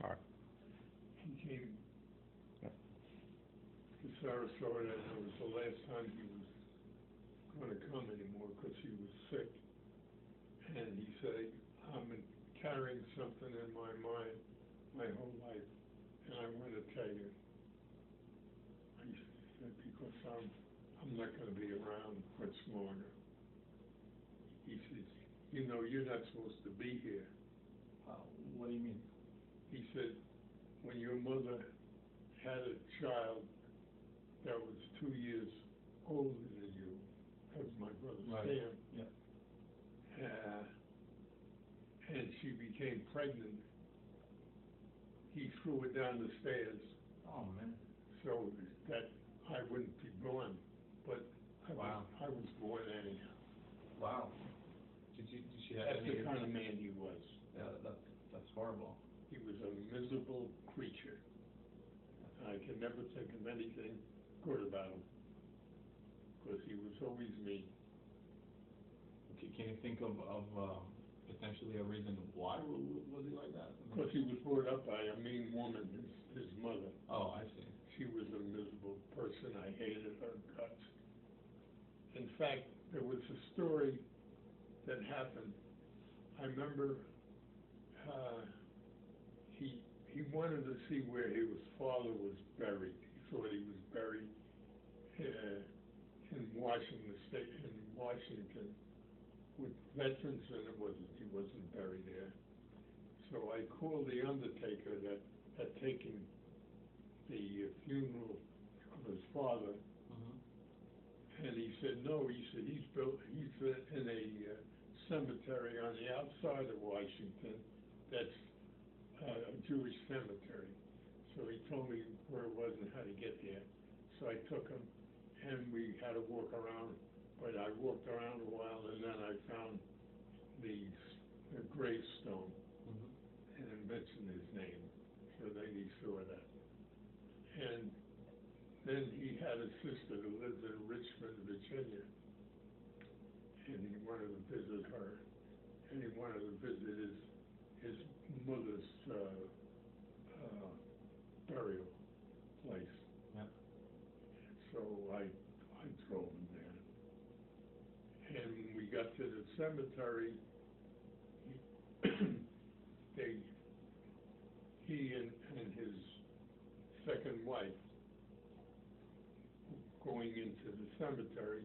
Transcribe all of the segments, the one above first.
All right. He came Yep. to Sarasota, and it was the last time he was going to come anymore because he was sick. And he said, "I'm carrying something in my mind my whole life, and I want to tell you." I said, "Because I'm not going to be around much longer." He says, "You know, you're not supposed to be here." What do you mean? He said, "When your mother had a child that was 2 years older than you, that was my brother Right. Sam, Yeah. and she became pregnant, he threw her down the stairs Oh man. so that I wouldn't be born. But Wow. I was born anyhow." Wow. Did she have That's any? the kind of man he was. Yeah, that's horrible. He was a miserable creature. I can never think of anything good about him, because he was always mean. Can you think of potentially a reason why was he like that? Because he was brought up by a mean woman, his mother. Oh, I see. She was a miserable person. I hated her guts. In fact, there was a story that happened. I remember he wanted to see where his father was buried. He thought he was buried in Washington State, in Washington, with veterans, and he wasn't buried there. So I called the undertaker that had taken the funeral of his father, and he said, "No," he said, he's in a cemetery on the outside of Washington that's a Jewish cemetery." So he told me where it was and how to get there. So I took him, and we had to walk around, but I walked around a while, and then I found the gravestone, and it mentioned his name, so then he saw that. And then he had a sister who lived in Richmond, Virginia, and he wanted to visit her, and he wanted to visit his mother's burial place. Yeah. So I drove him there. And when we got to the cemetery, he and his second wife going into the cemetery,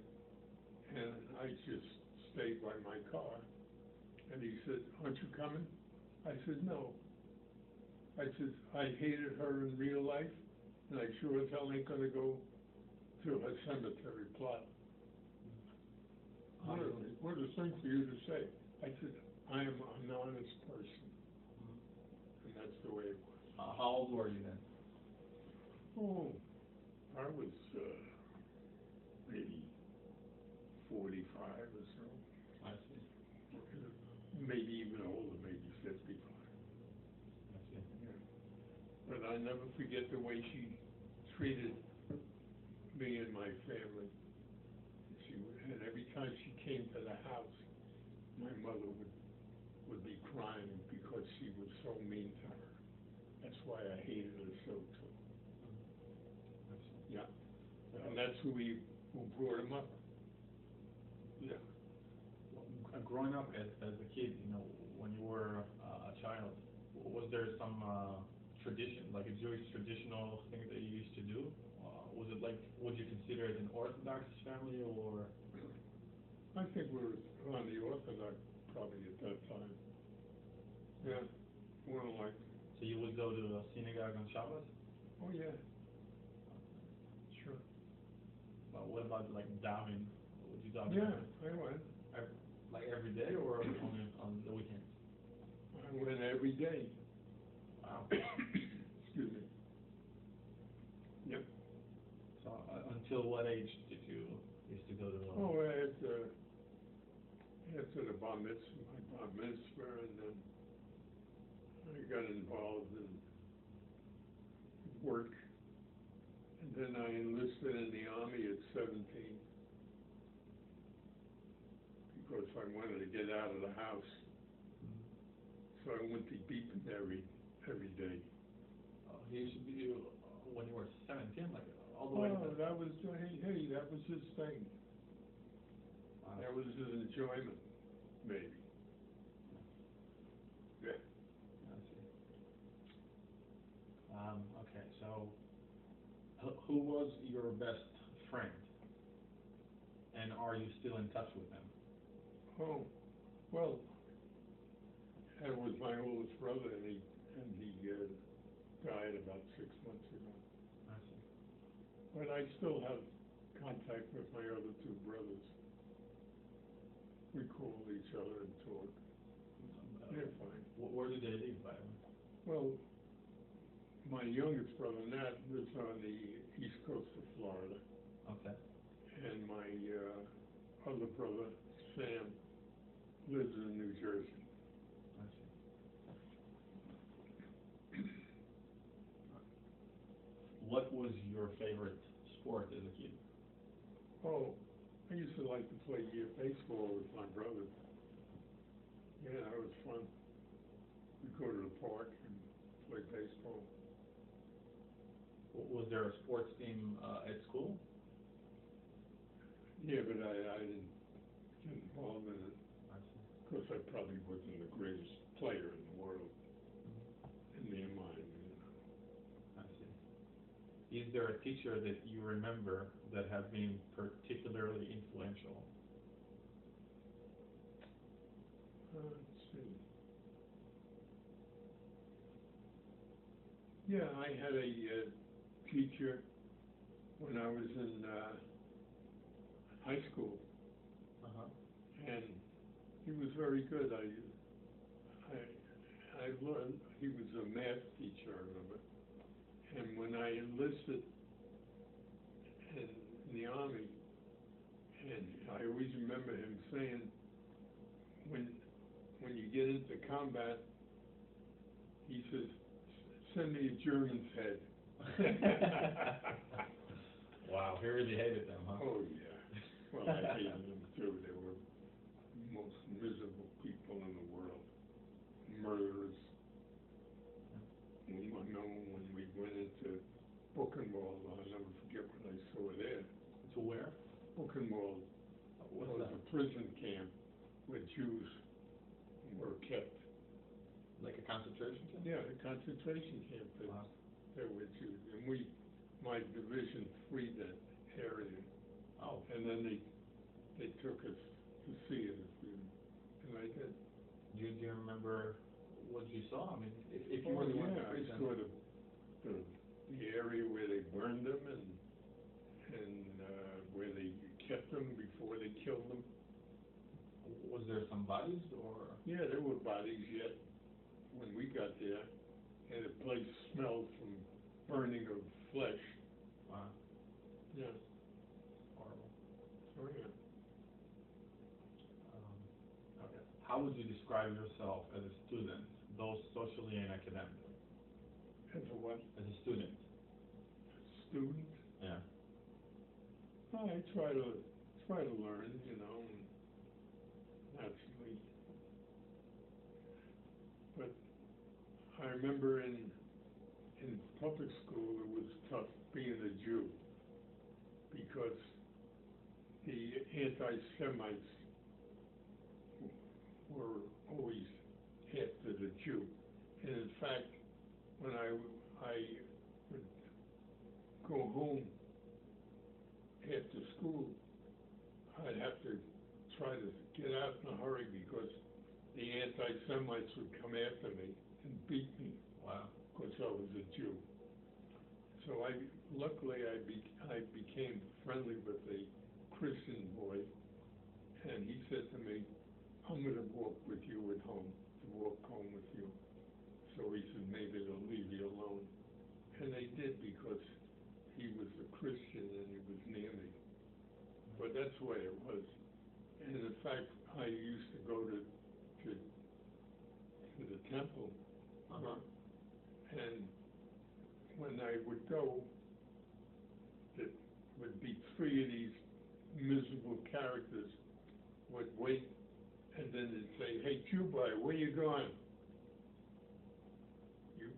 and I just stayed by my car. And he said, "Aren't you coming?" I said, "No." I said, "I hated her in real life, and I sure as hell ain't gonna go to her cemetery plot." What a thing for you to say. I said, "I am an honest person." And that's the way it was. How old were you then? Oh, I was maybe 45 or so. I see. Maybe even older, maybe 55. I see. Yeah. But I never forget the way she treated me and my family. And every time she came to the house, my mother would be crying because she was so mean to her. That's why I hated her so too. Yeah. And that's who brought him up. Yeah. Growing up as a kid, when you were a child, was there some tradition, like a Jewish traditional thing that you used to do? Was it like, would you consider it an Orthodox family, or? I think we were on the Orthodox probably at that time. Yeah, more like. So you would go to a synagogue on Shabbos? Oh yeah. Sure. Well, what about like davening? Would you daven? Yeah, I went. Like every day, or only on the weekends? I went every day. Wow. Excuse me. Yep. So until what age did you used to go to? Oh, after the bar mitzvah, and then I got involved in work, and then I enlisted in the Army at 17 because I wanted to get out of the house. So I went to beep every every day. He used to be when you were 17, like all the way. Oh, that was, hey, that was his thing. Wow. That was his enjoyment, maybe. Yeah. I see. Okay, so who was your best friend, and are you still in touch with him? Oh, well, that was my oldest brother, and he died about 6 months ago. I see. But I still have contact with my other two brothers. We call each other and talk. They're fine. Where did they live, by the way? Well, my youngest brother, Nat, lives on the east coast of Florida, Okay. and my other brother, Sam, lives in New Jersey. I see. What was your favorite sport as a kid? Oh, I used to like to play baseball with my brother. Yeah, that was fun. We'd go to the park and play baseball. Was there a sports team at school? Yeah, but I didn't get involved in it. I see. Because I probably wasn't the greatest player in the world, in their mind, I see. Is there a teacher that you remember that have been particularly influential? Let's see. Yeah, I had a teacher when I was in high school, Uh-huh. and he was very good. I learned, he was a math teacher, I remember. And when I enlisted in the Army, and I always remember him saying, when you get into combat, he says, send me a German's head. Wow, he really hated them, huh? Oh, yeah. Well, I hated them too. They were the most miserable people in the world. Murderers. I know when we went into Buchenwald, I'll never forget what I saw there. To where? Buchenwald What's was that? a prison camp where Jews were kept. Like a concentration camp? Yeah, a concentration camp that Wow. there were Jews. And my division freed that area. Oh. And then they took us to see it, and I did. Do you remember what you saw? I mean, if you were the one in I prison. saw the area where they burned them and where they kept them before they killed them. Was there some bodies or? Yeah, there were bodies yet when we got there, and the place smelled from burning of flesh. Wow. Yeah. Horrible. Oh, yeah. Okay. How would you describe yourself as a student, both socially and academically? As a what? As a student. Student? Yeah. I try to learn, naturally. But I remember in public school it was tough being a Jew because the anti-Semites were always after the Jew. And in fact, when I would go home after school, I'd have to try to get out in a hurry because the anti-Semites would come after me and beat me. Wow. Because I was a Jew. So luckily I became friendly with a Christian boy, and he said to me, I'm going to walk with you at home, walk home with you. So he said, maybe they'll leave you alone. And they did because he was a Christian and he was near me. But that's the way it was. And in fact, I used to go to the temple. Uh-huh. And when I would go, there would be 3 of these miserable characters would wait, and then they'd say, hey, Jew boy, where you going?